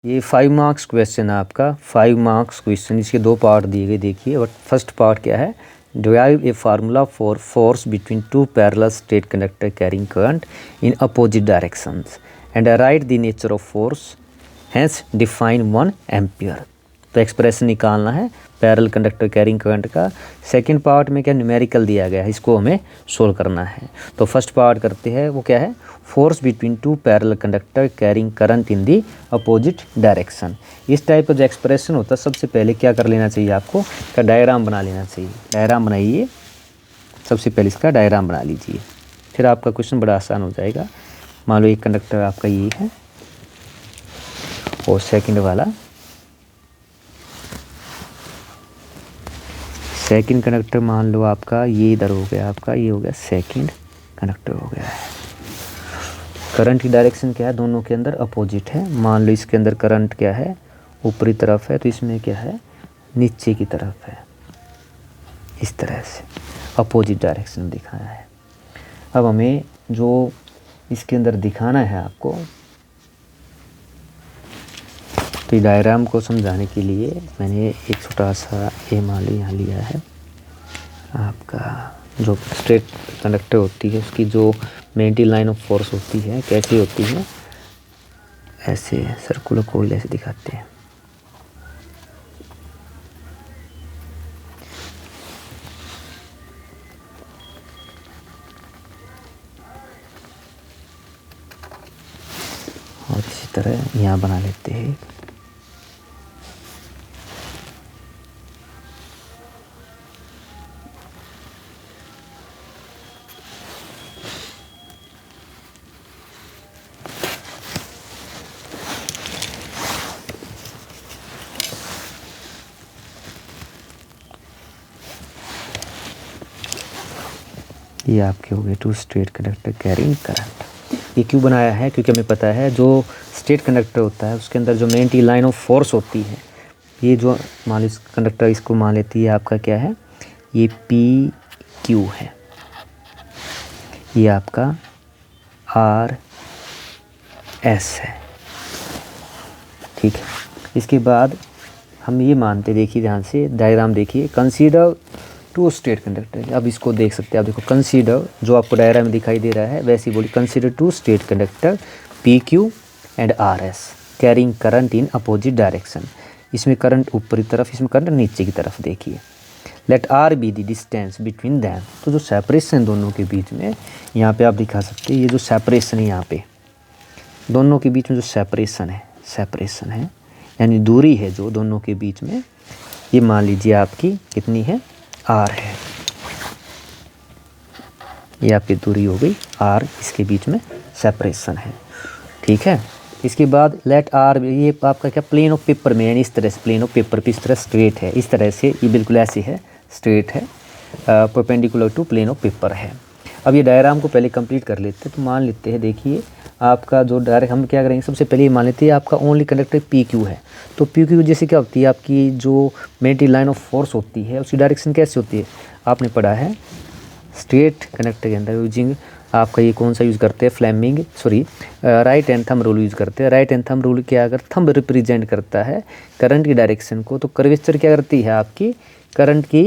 ये 5 marks question है आपका। 5 मार्क्स क्वेश्चन, इसके 2 पार्ट दिए गए। देखिए बट फर्स्ट पार्ट क्या है, derive a formula for force between two parallel straight conductor carrying current in opposite directions and write the nature of force, hence define 1 ampere. तो expression निकालना है parallel conductor carrying current का। Second part में क्या numerical दिया गया है, इसको हमें सोल्व करना है। तो फर्स्ट पार्ट करते हैं, वो क्या है, force between two parallel conductor carrying current in the opposite direction. इस टाइप का जो एक्सप्रेशन होता है, सबसे पहले क्या कर लेना चाहिए आपको, का डायग्राम बना लेना चाहिए। डायग्राम बनाइए, सबसे पहले इसका डायग्राम बना लीजिए, फिर आपका क्वेश्चन बड़ा आसान हो जाएगा। मान लो एक कंडक्टर आपका ये है और सेकंड वाला, सेकंड कंडक्टर मान लो आपका ये इधर हो गया, आपका ये हो गया सेकंड कंडक्टर हो गया है। करंट की डायरेक्शन क्या है, दोनों के अंदर अपोजिट है। मान लो इसके अंदर करंट क्या है, ऊपरी तरफ है, तो इसमें क्या है, नीचे की तरफ है। इस तरह से अपोजिट डायरेक्शन में दिखाना है। अब हमें जो इसके अंदर दिखाना है आपको, तो डायग्राम को समझाने के लिए मैंने एक छोटा सा ये मान लो यहाँ लिया है। आपका जो स्ट्रेट कंडक्टर होती है, उसकी जो मेन लाइन ऑफ फोर्स होती है कैसी होती है, ऐसे सर्कुलर कोयल ऐसे दिखाते हैं। और इसी तरह यहाँ बना लेते हैं। ये आपके हो गए two straight conductor carrying current. ये क्यों बनाया है, क्योंकि हमें पता है जो स्ट्रेट कंडक्टर होता है उसके अंदर जो मेन लाइन ऑफ फोर्स होती है, ये जो मान लो इस कंडक्टर इसको मान लेती है आपका क्या है, ये पी क्यू है, ये आपका आर एस है। ठीक है, इसके बाद हम ये मानते, देखिए ध्यान से डायग्राम देखिए, कंसीडर टू स्ट्रेट कंडक्टर। अब इसको देख सकते हैं आप, देखो कंसीडर जो आपको डायग्राम में दिखाई दे रहा है वैसे ही बोली, consider two straight conductor P Q and R S carrying current in opposite direction. इसमें करंट ऊपरी तरफ, इसमें करंट नीचे की तरफ। देखिए let R be the distance between them. तो जो सेपरेशन दोनों के बीच में, यहाँ पे आप दिखा सकते हैं, ये जो सेपरेशन है यहाँ पे दोनों के बीच में जो सेपरेशन है यानी दूरी है जो दोनों के बीच में, ये मान लीजिए आपकी कितनी है, आर है। ये आपकी दूरी हो गई आर, इसके बीच में सेपरेशन है। ठीक है, इसके बाद लेट आर, ये आपका क्या प्लेन ऑफ पेपर में, यानी इस तरह से प्लेन ऑफ पेपर पे इस तरह स्ट्रेट है, इस तरह से ये बिल्कुल ऐसे है, स्ट्रेट है, perpendicular to plane of paper है। अब ये डायग्राम को पहले कंप्लीट कर लेते हैं। तो मान लेते हैं, देखिए आपका जो डायरेक्ट हम क्या करेंगे, सबसे पहले मान लेते हैं आपका ओनली कंडक्टर पी क्यू है। तो पी क्यू जैसे क्या होती है, आपकी जो मेन लाइन ऑफ फोर्स होती है उसकी डायरेक्शन कैसे होती है, आपने पढ़ा है स्ट्रेट कंडक्टर के अंदर यूजिंग आपका ये कौन सा यूज़ करते हैं, Fleming right and thumb rule use करते हैं। राइट एंड थंब रूल क्या, अगर थंब रिप्रेजेंट करता है करंट की डायरेक्शन को, तो कर्वेचर क्या करती है, आपकी करंट की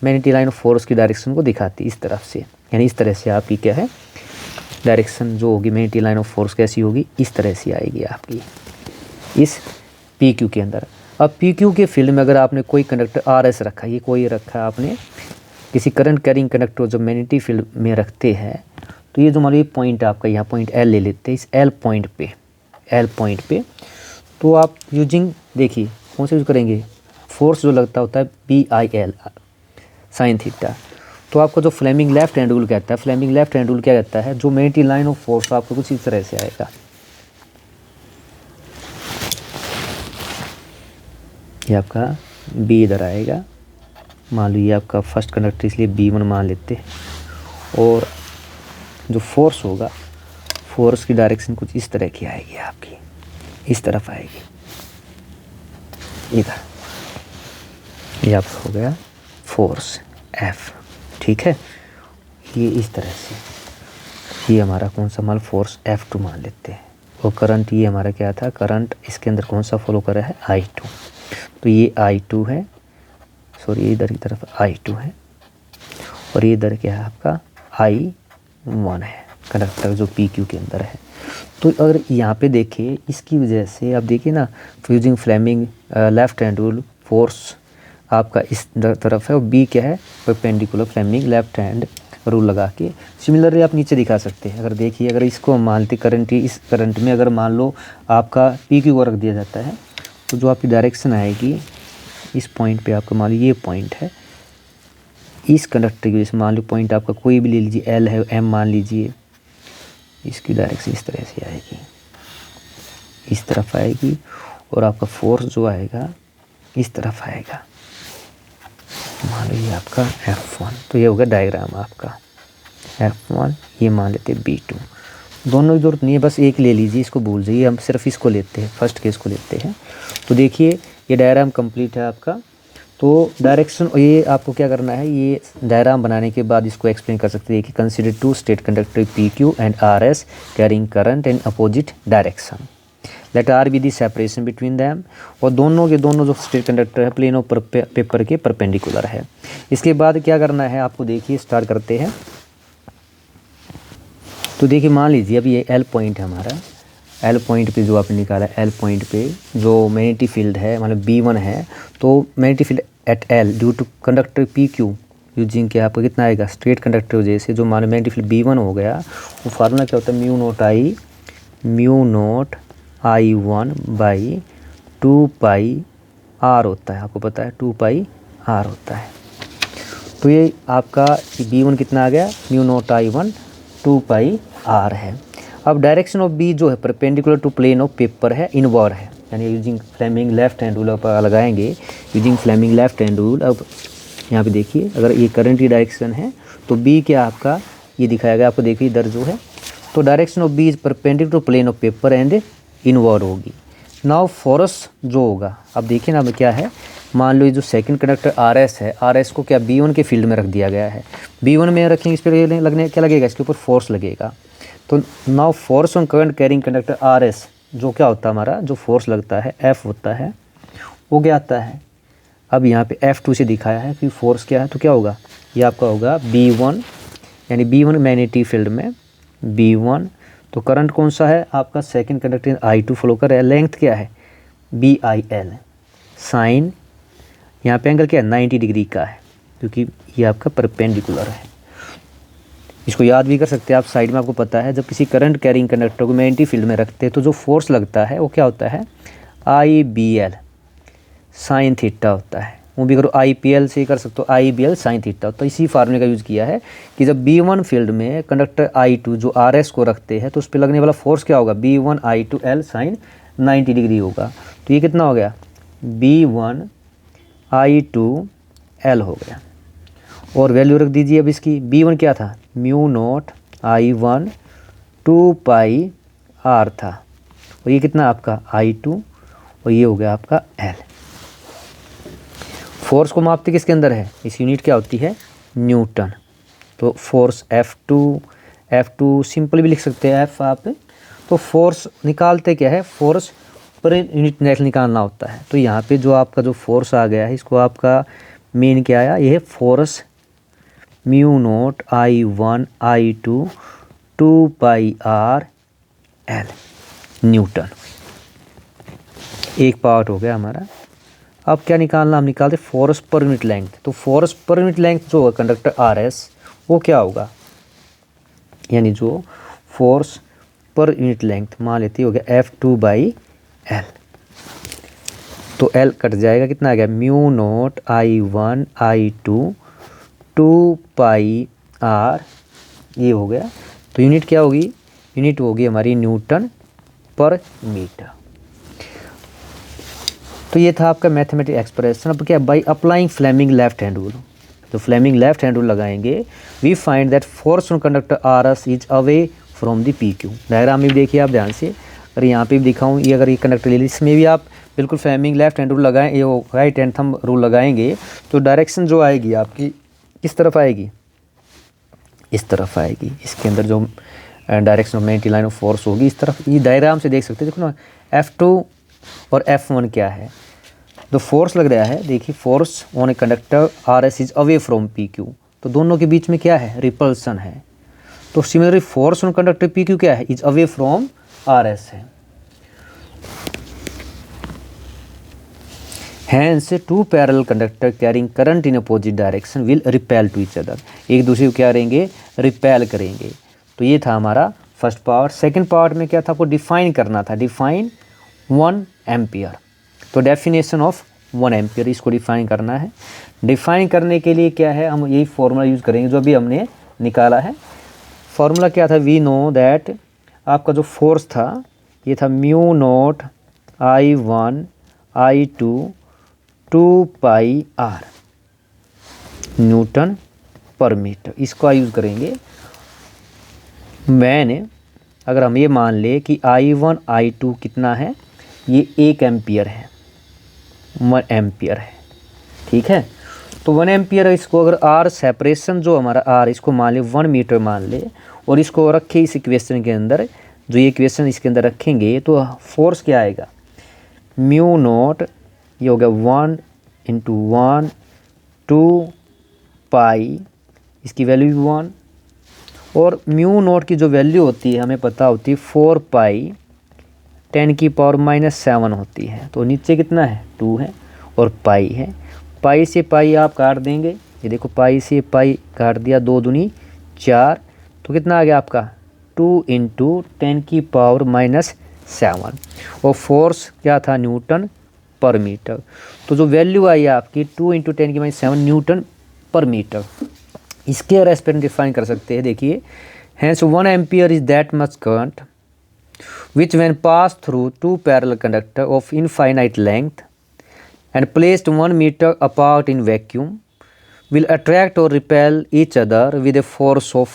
मैग्नेटिक लाइन ऑफ फोर्स की डायरेक्शन को दिखाती है इस तरफ से। यानी इस तरह से आपकी क्या है डायरेक्शन जो होगी, मैग्नेटिक लाइन ऑफ फोर्स कैसी होगी, इस तरह से आएगी आपकी इस पी क्यू के अंदर। अब पी क्यू के फील्ड में अगर आपने कोई कंडक्टर आर एस रखा, ये कोई रखा है आपने किसी करंट कैरिंग कंडक्टर जो मैग्नेटिक फील्ड में रखते हैं, तो ये जो मान लो ये पॉइंट आपका, यहाँ पॉइंट एल ले लेते हैं, इस एल पॉइंट पे तो आप यूजिंग, देखिए कौन सा यूज़ करेंगे, फोर्स जो लगता होता है B I L sine theta. तो आपको जो फ्लेमिंग लेफ्ट हैंड रूल कहता है, फ्लेमिंग लेफ्ट हैंड रूल क्या कहता है, जो मैग्नेटिक लाइन ऑफ फोर्स आपको कुछ इस तरह से आएगा, ये आपका बी इधर आएगा, मान लो ये आपका फर्स्ट कंडक्टर इसलिए B1 मान लेते हैं, और जो फोर्स होगा, फोर्स की डायरेक्शन कुछ इस तरह की आएगी आपकी, इस तरफ आएगी इधर, ये आपका हो गया फोर्स F। ठीक है, ये इस तरह से, ये हमारा कौन सा मान फोर्स F2 मान लेते हैं, और करंट ये हमारा क्या था, करंट इसके अंदर कौन सा फॉलो कर रहा है, I2। तो ये I2 है, सॉरी ये इधर की तरफ I2 है, और ये इधर क्या है आपका I1 है, कंडक्टर जो PQ के अंदर है। तो अगर यहाँ पे देखिए इसकी वजह से आप देखिए ना, using Fleming left hand rule, force आपका इस तरफ है और बी क्या है, perpendicular Fleming left hand rule लगा के सिमिलरली आप नीचे दिखा सकते हैं। अगर देखिए अगर इसको मानते करंट, इस करंट में अगर मान लो आपका PQ को रख दिया जाता है, तो जो आपकी डायरेक्शन आएगी इस पॉइंट पे, आपका मान लो ये पॉइंट है, इस कंडक्टर की वजह से मान लो पॉइंट आपका कोई भी ले लीजिए, L है, M मान लीजिए, इसकी डायरेक्शन इस तरह से आएगी, इस तरफ आएगी, और आपका फोर्स जो आएगा इस तरफ आएगा, मान लो ये आपका F1। तो ये होगा डायग्राम आपका F1, ये मान लेते हैं B2। दोनों की जरूरत नहीं है, बस एक ले लीजिए, इसको भूल जाइए, हम सिर्फ इसको लेते हैं, फर्स्ट केस को लेते हैं। तो देखिए ये डायग्राम कंप्लीट है आपका। तो डायरेक्शन, ये आपको क्या करना है, ये डायग्राम बनाने के बाद इसको एक्सप्लेन कर सकते हैं कि consider two straight conductor PQ and RS carrying current in opposite direction, let R be the separation between them. और दोनों के दोनों जो स्टेट कंडक्टर है प्लेन ऑफ पेपर के परपेंडिकुलर है। इसके बाद क्या करना है आपको, देखिए स्टार्ट करते हैं। तो देखिए मान लीजिए अब ये L पॉइंट है हमारा, L पॉइंट पे जो आपने निकाला है, L पॉइंट पे जो मैग्नेटिक फील्ड है मतलब B1 है, तो magnetic field at L due to conductor PQ using के आपका कितना आएगा, स्ट्रेट कंडक्टर वजह से जो मान मैग्नेटिक फील्ड B1 हो गया, वो फार्मूला क्या होता है, mu naught I1 by 2 pi R होता है, आपको पता है 2 पाई R होता है। तो ये आपका B1 कितना आ गया, म्यू नोट I1 2 पाई R है। अब डायरेक्शन ऑफ B जो है perpendicular to plane of paper है, इनवर्ड है, यानी using Fleming left hand rule आप लगाएंगे, using Fleming left hand rule. अब यहाँ पे देखिए अगर ये करंट की डायरेक्शन है तो B क्या आपका ये दिखाया गया आपको, देखिए इधर जो है, तो direction of B is perpendicular to plane of paper and inward होगी। नाउ फोर्स जो होगा, अब देखिए ना क्या है, मान लो ये जो सेकंड कंडक्टर RS है, RS को क्या B1 के फील्ड में रख दिया गया है, B1 में रखेंगे, इस पर लगने क्या लगेगा, इसके ऊपर फोर्स लगेगा। तो now force on current carrying conductor RS जो क्या होता है हमारा, जो फोर्स लगता है F होता है, वो क्या आता है, अब यहाँ पे F2 से दिखाया है कि फोर्स क्या है, तो क्या होगा, ये आपका होगा B1, यानी B1 मैग्नेटिक फील्ड में B1। तो करंट कौन सा है आपका, सेकंड कंडक्टर I2 फ्लो कर रहा है, लेंथ क्या है BIL, साइन यहाँ पे एंगल क्या है 90 डिग्री का है, क्योंकि ये आपका परपेंडिकुलर है। इसको याद भी कर सकते हैं आप, साइड में आपको पता है जब किसी करंट कैरिंग कंडक्टर को मैग्नेटिक फील्ड में रखते हैं तो जो फोर्स लगता है वो क्या होता है IBL साइन थीटा होता है, वो भी करो IPL से कर सकते हो, IBL साइन थीटा। तो इसी फार्मूले का यूज़ किया है कि जब B1 फील्ड में कंडक्टर I2 जो RS को रखते हैं तो उस पर लगने वाला फोर्स क्या होगा, B1 I2L साइन 90 डिग्री होगा। तो ये कितना हो गया, B1 I2L हो गया, और वैल्यू रख दीजिए अब इसकी, B1 क्या था, म्यू नोट I1 2 पाई R था, और ये कितना आपका I2, और ये हो गया आपका L। फोर्स को मापते किसके अंदर है, इस यूनिट क्या होती है, न्यूटन। तो फोर्स F2 सिंपल भी लिख सकते हैं F आप। तो फोर्स निकालते क्या है, फोर्स पर यूनिट नेट निकालना होता है। तो यहाँ पे जो आपका जो फोर्स आ गया है, इसको आपका मेन क्या आया, ये है force mu naught I1 I2 2 पाई R L न्यूटन। एक पार्ट हो गया हमारा। अब क्या निकालना, हम निकालते फोर्स पर यूनिट लेंथ। तो फोर्स पर यूनिट लेंथ जो है कंडक्टर RS वो क्या होगा, यानी जो फोर्स पर यूनिट लेंथ मान लेते हो गया F2 बाई L। तो L कट जाएगा, कितना आ गया, म्यू नोट I1 I2 2 पाई R, ये हो गया। तो यूनिट क्या होगी, यूनिट होगी हमारी न्यूटन पर मीटर। तो ये था आपका मैथमेटिक एक्सप्रेशन। अब क्या, by applying Fleming left hand rule, तो फ्लेमिंग लेफ्ट हैंड रूल लगाएंगे, we find that force on conductor RS is away from the PQ। Diagram में भी देखिए आप ध्यान से, अगर यहाँ पे भी दिखाऊँ, ये अगर ये कंडक्टर ले ली, इसमें भी आप बिल्कुल फ्लेमिंग लेफ्ट हैंड रूल लगाएं, ये राइट हैंड थंब रूल लगाएंगे, तो डायरेक्शन जो आएगी आपकी किस तरफ आएगी, इस तरफ आएगी। इसके अंदर जो direction of 90 line of force होगी इस तरफ। ये डायग्राम से देख सकते हैं, देखो ना F2 और F1 क्या है, जो फोर्स लग रहा है, देखिए force on a conductor RS is away from PQ, तो दोनों के बीच में क्या है, रिपल्सन है। तो similarly force on conductor PQ क्या है, इज अवे फ्रॉम RS है। Hence two parallel conductor carrying current in opposite direction will repel to each other, एक दूसरे को क्या करेंगे, रिपेल करेंगे। तो ये था हमारा फर्स्ट पार्ट। सेकंड पार्ट में क्या था, आपको डिफाइन करना था, डिफाइन 1 एम्पियर। तो डेफिनेशन ऑफ 1 एम्पियर, इसको डिफाइन करना है। डिफाइन करने के लिए क्या है, हम यही फॉर्मूला यूज़ करेंगे जो अभी हमने निकाला है। फॉर्मूला क्या था, वी नो दैट आपका जो फोर्स था ये था mu naught I1 I2 2 pi R newton per metre, इसको यूज़ करेंगे। मैंने अगर हम ये मान ले कि I1 I2 कितना है, ये 1 एम्पियर है, 1 एम्पियर है, ठीक है। तो 1 एम्पियर है, इसको अगर आर सेपरेशन जो हमारा आर, इसको मान ले 1 मीटर मान ले, और इसको रखे इस इक्वेशन के अंदर, जो ये इक्वेशन इसके अंदर रखेंगे तो फोर्स क्या आएगा, म्यू नॉट, ये हो गया 1 इंटू 1 2 पाई, इसकी वैल्यू भी 1, और म्यू नॉट की जो वैल्यू होती है हमें पता होती है 4 पाई 10⁻⁻7 होती है। तो नीचे कितना है, 2 है और पाई है। पाई से पाई आप काट देंगे, ये देखो पाई से पाई काट दिया, 2 दूनी 4, तो कितना आ गया आपका 2 इंटू 10⁻⁻7, और फोर्स क्या था, न्यूटन पर मीटर। तो जो वैल्यू आई आपकी 2 इंटू 10⁻7 न्यूटन पर मीटर, इसके रेस्पेक्ट डिफाइन कर सकते हैं। देखिए, hence 1 ampere is that much current which when passed through two parallel conductor of infinite length and placed 1 meter apart in vacuum will attract or repel each other with a force of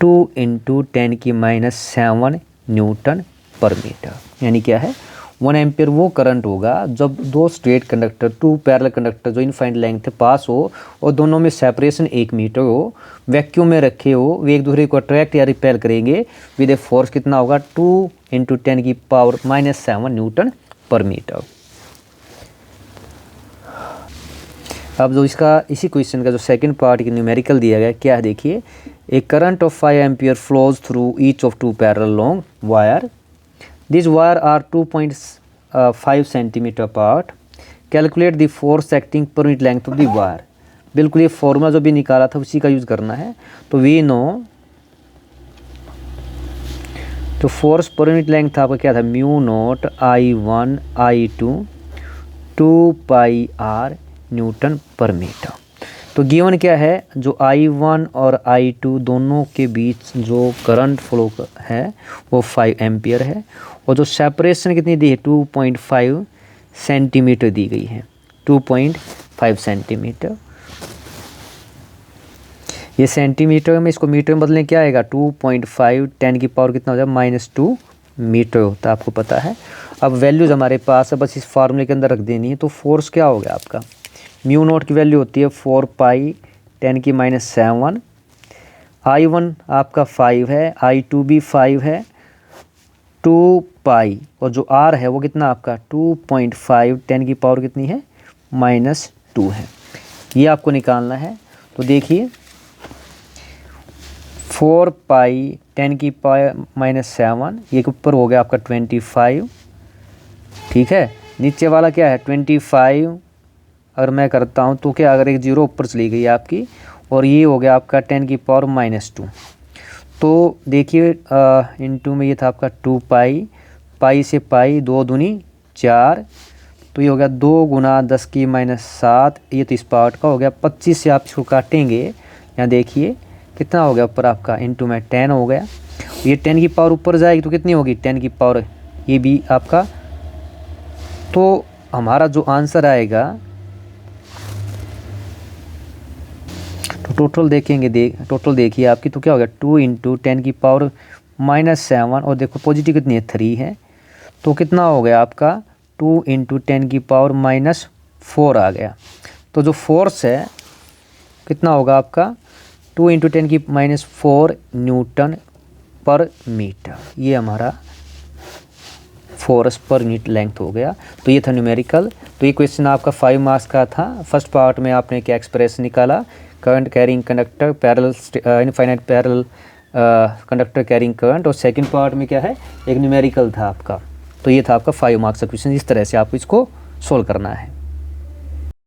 2 into 10⁻⁷ Newton per metre. यानी क्या है, 1 ampere वो current होगा जब 2 straight conductor, 2 parallel conductor जो infinite length पास हो और दोनों में सेपरेशन 1 मीटर हो, वैक्यूम में रखे हो, वे एक दूसरे को अट्रैक्ट या रिपेल करेंगे विद ए फोर्स कितना होगा, 2 इंटू 10⁻⁷ न्यूटन पर मीटर। अब जो इसका, इसी क्वेश्चन का जो सेकंड पार्ट की न्यूमेरिकल दिया गया क्या है, देखिए, a current of 5 ampere flows through each of 2 parallel long wire, these wire are 2.5 centimetre apart, calculate the force acting per unit length of the wire. बिल्कुल ये फॉर्मूला जो भी निकाला था उसी का यूज़ करना है। तो वी नो, तो फोर्स पर यूनिट लेंथ आपका क्या था, mu naught I1 I2 2 pi R newton per metre. तो गिवन क्या है, जो I1 और I2 दोनों के बीच जो करंट फ्लो है वो 5 एम्पियर है, और जो सेपरेशन कितनी दी है, 2.5 सेंटीमीटर दी गई है, 2.5 सेंटीमीटर। ये सेंटीमीटर में, इसको मीटर में बदलने क्या आएगा, 2.5 10 की पावर कितना हो जाए, -2 मीटर होता है, आपको पता है। अब वैल्यूज़ हमारे पास है, बस इस फार्मूले के अंदर रख देनी है। तो फोर्स क्या हो गया आपका, म्यू नॉट की वैल्यू होती है 4 पाई 10⁻⁷, I1 आपका 5 है, I2 भी 5 है, 2 पाई, और जो R है वो कितना आपका 2.5 10 की पावर कितनी है, -2 है। ये आपको निकालना है। तो देखिए 4 पाई 10⁻⁷, ये ऊपर हो गया आपका 25, ठीक है। नीचे वाला क्या है 25, अगर मैं करता हूँ तो क्या, अगर एक जीरो ऊपर चली गई आपकी, और ये हो गया आपका 10⁻⁻²। तो देखिए इनटू में ये था आपका 2 पाई, पाई से पाई 2 दूनी 4, तो ये हो गया 2 गुना 10⁻⁷, ये तो इस पार्ट का हो गया। 25 से आप इसको काटेंगे, यहाँ देखिए कितना हो गया ऊपर आपका, इनटू में 10 हो गया। ये 10 की पावर ऊपर जाएगी तो कितनी होगी, 10 की पावर, ये भी आपका। तो हमारा जो आंसर आएगा, तो टोटल देखेंगे, टोटल देखिए आपकी, तो क्या हो गया 2 इंटू 10 की पावर -7, और देखो पॉजिटिव कितनी है, 3 है, तो कितना हो गया आपका 2 इंटू 10 की पावर -4 आ गया। तो जो फोर्स है कितना होगा आपका 2 × 10⁻⁴ न्यूटन पर मीटर, ये हमारा फोर्स पर यूनिट लेंथ हो गया। तो ये था न्यूमेरिकल। तो ये क्वेश्चन आपका 5 मार्क्स का था। फर्स्ट पार्ट में आपने क्या एक्सप्रेस निकाला, current carrying conductor parallel infinite parallel conductor carrying current, और सेकंड पार्ट में क्या है, एक न्यूमेरिकल था आपका। तो ये था आपका 5 मार्क्स का क्वेश्चन। इस तरह से आपको इसको सोल्व करना है।